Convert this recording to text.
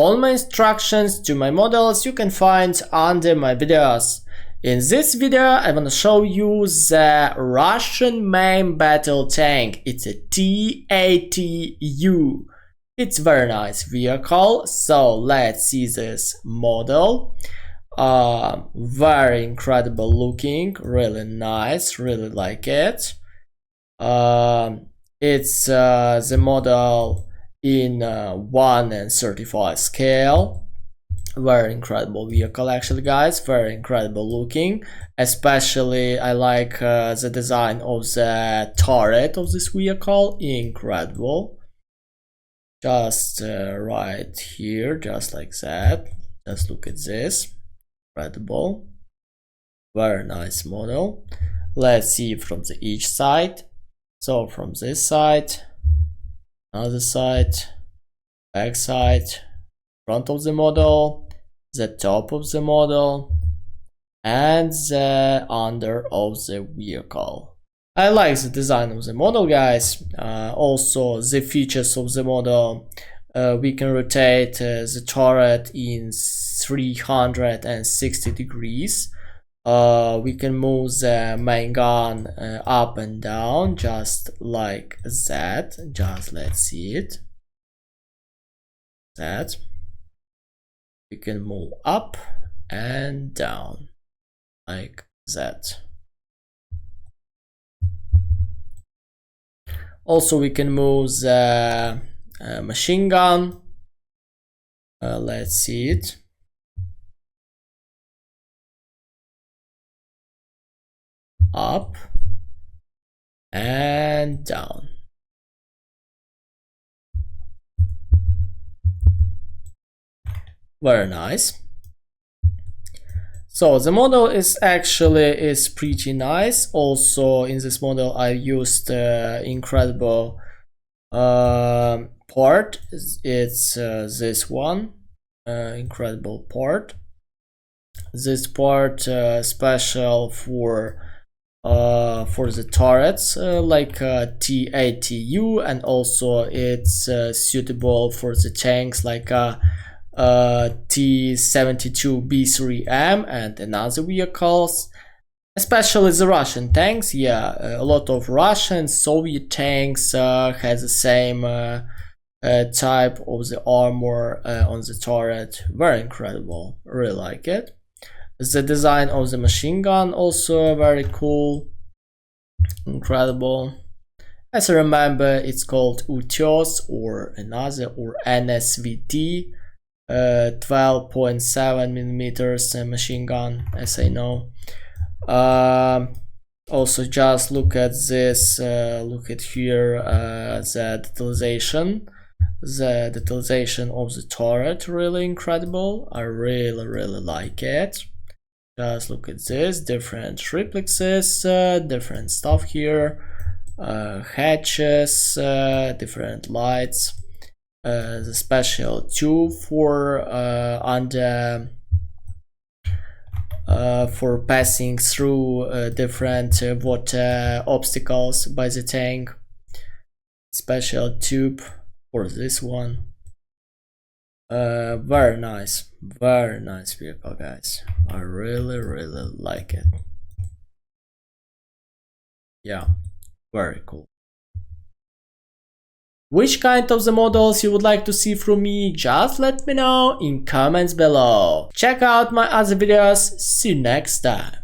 All my instructions to my models you can find under my videos. In this video I want to show you the Russian main battle tank. It's a T-80U. It's very nice vehicle, so let's see this model. Very incredible looking, really nice, really like it. It's the model in 1:35 scale. Very incredible vehicle actually, guys, very incredible looking. Especially I like the design of the turret of this vehicle, incredible. Just right here, just like that. Just look at this, incredible, very nice model. Let's see from the each side. So from this side, another side, back side, front of the model, the top of the model, and the under of the vehicle. I like the design of the model, guys. Also the features of the model. We can rotate the turret in 360 degrees. We can move the main gun up and down, just like that. Just let's see it. That. We can move up and down, like that. Also, we can move the machine gun. Let's see it. Up and down. Very nice. So the model is pretty nice. Also in this model I used incredible part. It's this one, incredible part. This part special for the turrets, like T-80U, and also it's suitable for the tanks like T-72B3M and another vehicles, especially the Russian tanks. Yeah, a lot of Russian Soviet tanks has the same type of the armor on the turret. Very incredible, really like it. The design of the machine gun also very cool, incredible. As I remember, it's called Utyos or another, or NSVT. 12.7 millimeters machine gun, as I know. Also, just look at this, look at here, the detalization of the turret, really incredible. I really like it. Just look at this, different reflexes, different stuff here, hatches, different lights. The special tube for for passing through different water obstacles by the tank. Special tube for this one. Very nice vehicle, guys. I really like it. Yeah, very cool. Which kind of the models you would like to see from me, just let me know in comments below. Check out my other videos, see you next time.